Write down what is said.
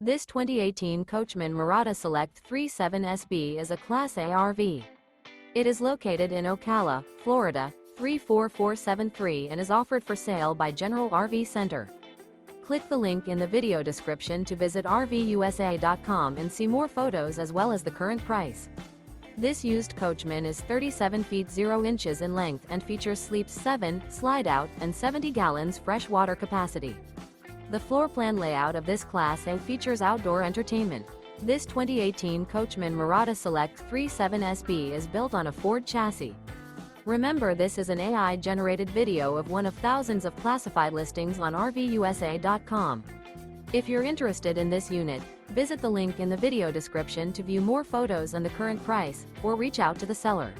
This 2018 Coachmen Mirada Select 37SB is a Class A RV. It is located in Ocala, Florida, 34473 and is offered for sale by General RV Center. Click the link in the video description to visit RVUSA.com and see more photos as well as the current price. This used Coachman is 37 feet 0 inches in length and features sleeps 7, slide-out, and 70 gallons fresh water capacity. The floor plan layout of this Class A features outdoor entertainment. This 2018 Coachmen Mirada Select 37SB is built on a Ford chassis. Remember, this is an AI-generated video of one of thousands of classified listings on RVUSA.com. If you're interested in this unit, visit the link in the video description to view more photos and the current price, or reach out to the seller.